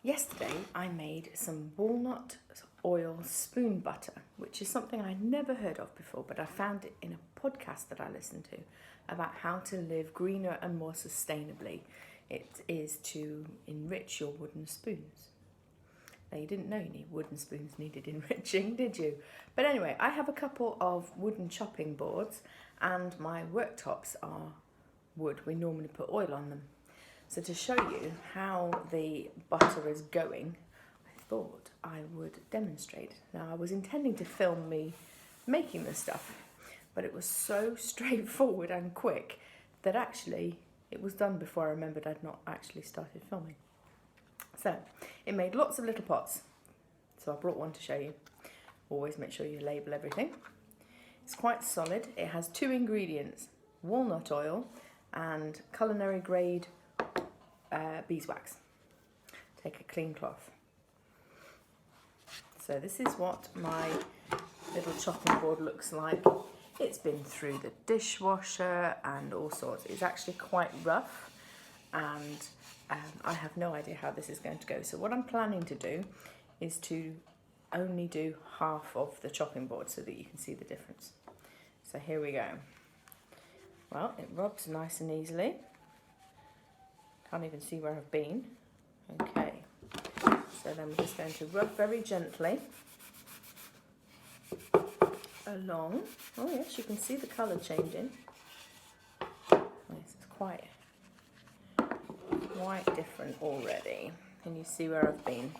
Yesterday I made some walnut oil spoon butter, which is something I'd never heard of before, but I found it in a podcast that I listened to about how to live greener and more sustainably. It is to enrich your wooden spoons. Now, you didn't know wooden spoons needed enriching, did you? But anyway, I have a couple of wooden chopping boards and my worktops are wood. We normally put oil on them. So to show you how the butter is going, I thought I would demonstrate. Now, I was intending to film me making this stuff, but it was so straightforward and quick that actually it was done before I remembered I'd not actually started filming. So it made lots of little pots. So I brought one to show you. Always make sure you label everything. It's quite solid. It has 2 ingredients, walnut oil and culinary grade beeswax. Take a clean cloth. So this is what my little chopping board looks like. It's been through the dishwasher and all sorts. It's actually quite rough and I have no idea how this is going to go. So what I'm planning to do is to only do half of the chopping board so that you can see the difference. So here we go. Well, it rubs nice and easily. Can't even see where I've been. Okay, so then we're just going to rub very gently along. Oh yes, you can see the colour changing. Yes, it's quite different already. Can you see where I've been?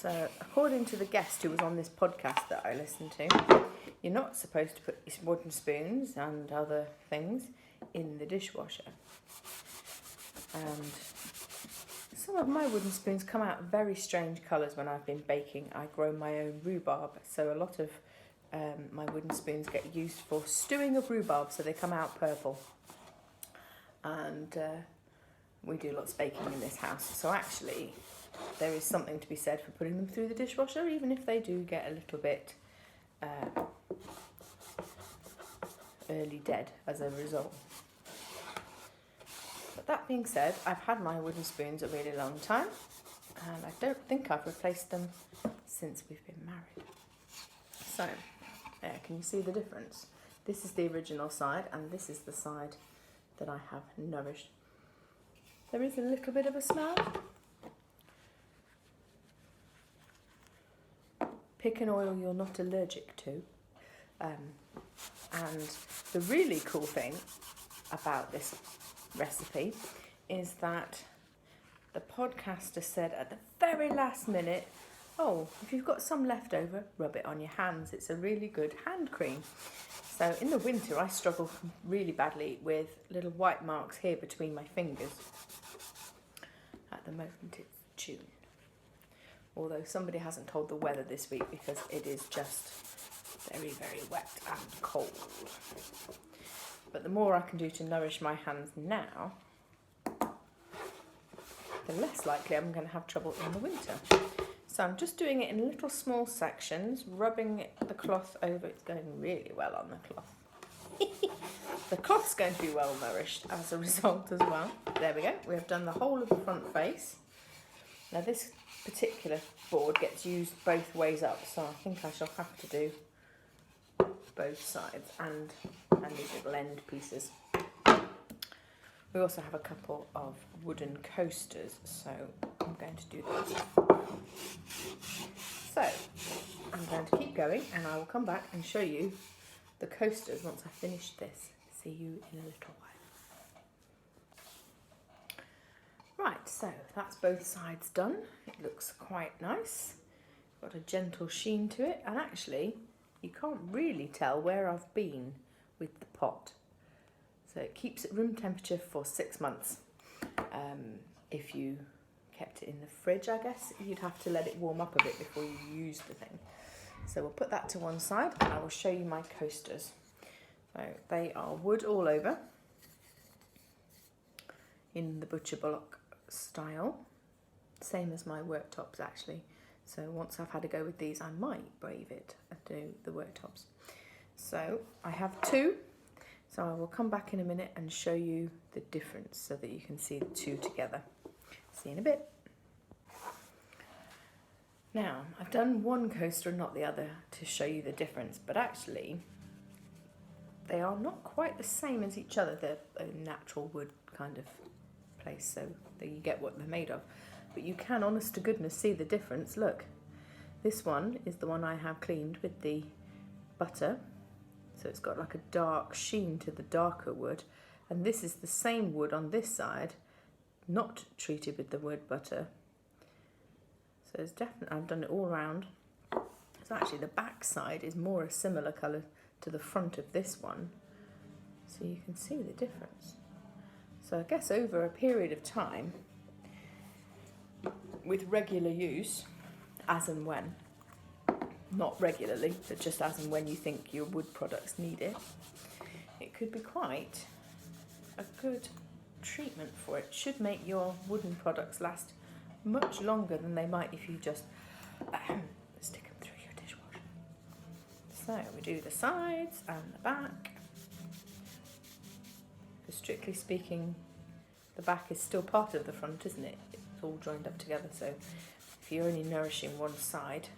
So according to the guest who was on this podcast that I listened to, you're not supposed to put wooden spoons and other things in the dishwasher. And some of my wooden spoons come out very strange colours when I've been baking. I grow my own rhubarb, so a lot of my wooden spoons get used for stewing of rhubarb, so they come out purple. And we do lots of baking in this house, so actually there is something to be said for putting them through the dishwasher, even if they do get a little bit early dead as a result. But that being said, I've had my wooden spoons a really long time and I don't think I've replaced them since we've been married. So, can you see the difference? This is the original side and this is the side that I have nourished. There is a little bit of a smell. Pick an oil you're not allergic to. And the really cool thing about this recipe is that the podcaster said at the very last minute, oh, if you've got some left over, rub it on your hands. It's a really good hand cream. So in the winter, I struggle really badly with little white marks here between my fingers. At the moment, it's June. Although somebody hasn't told the weather this week because it is just very, very wet and cold. But the more I can do to nourish my hands now, the less likely I'm going to have trouble in the winter. So I'm just doing it in little small sections, rubbing the cloth over. It's going really well on the cloth. The cloth's going to be well nourished as a result as well. There we go. We have done the whole of the front face. Now this particular board gets used both ways up, so I think I shall have to do both sides and these little end pieces. We also have a couple of wooden coasters, so I'm going to do those. So I'm going to keep going and I will come back and show you the coasters once I finish this. See you in a little while. Right, so that's both sides done. It looks quite nice. Got a gentle sheen to it, and actually you can't really tell where I've been with the pot. So it keeps at room temperature for 6 months. If you kept it in the fridge, I guess you'd have to let it warm up a bit before you use the thing. So we'll put that to one side and I will show you my coasters. So they are wood all over in the butcher block style, same as my worktops actually. So once I've had a go with these, I might brave it and do the worktops. So I have 2. So I will come back in a minute and show you the difference so that you can see the two together. See you in a bit. Now, I've done one coaster and not the other to show you the difference, but actually they are not quite the same as each other. They're a natural wood kind of place, so that you get what they're made of. But you can, honest to goodness, see the difference. Look, this one is the one I have cleaned with the butter. So it's got like a dark sheen to the darker wood. And this is the same wood on this side, not treated with the wood butter. So it's definitely, I've done it all around. So actually the back side is more a similar colour to the front of this one. So you can see the difference. So I guess over a period of time, with regular use, as and when, not regularly, but just as and when you think your wood products need it, it could be quite a good treatment for it. Should make your wooden products last much longer than they might if you just stick them through your dishwasher. So we do the sides and the back. Because strictly speaking, the back is still part of the front, isn't it? It's all joined up together, so if you're only nourishing one side,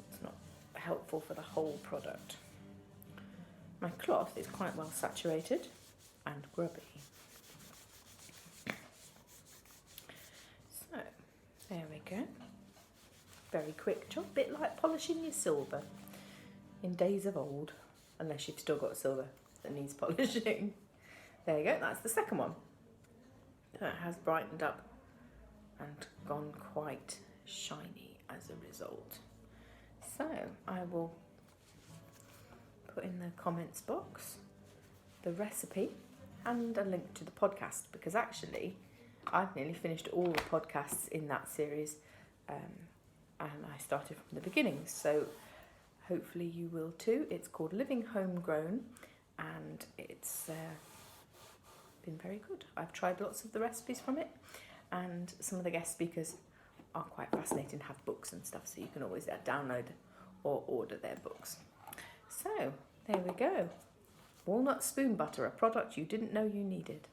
it's not helpful for the whole product. My cloth is quite well saturated and grubby. So, there we go. Very quick job, bit like polishing your silver in days of old, unless you've still got silver that needs polishing. There you go, that's the second one. That has brightened up and gone quite shiny as a result. So I will put in the comments box the recipe and a link to the podcast, because actually I've nearly finished all the podcasts in that series, and I started from the beginning, so hopefully you will too. It's called Living Homegrown, and it's been very good. I've tried lots of the recipes from it, and some of the guest speakers are quite fascinating, have books and stuff, so you can always download or order their books. So there we go. Walnut Spoon Butter, a product you didn't know you needed.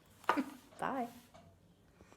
Bye.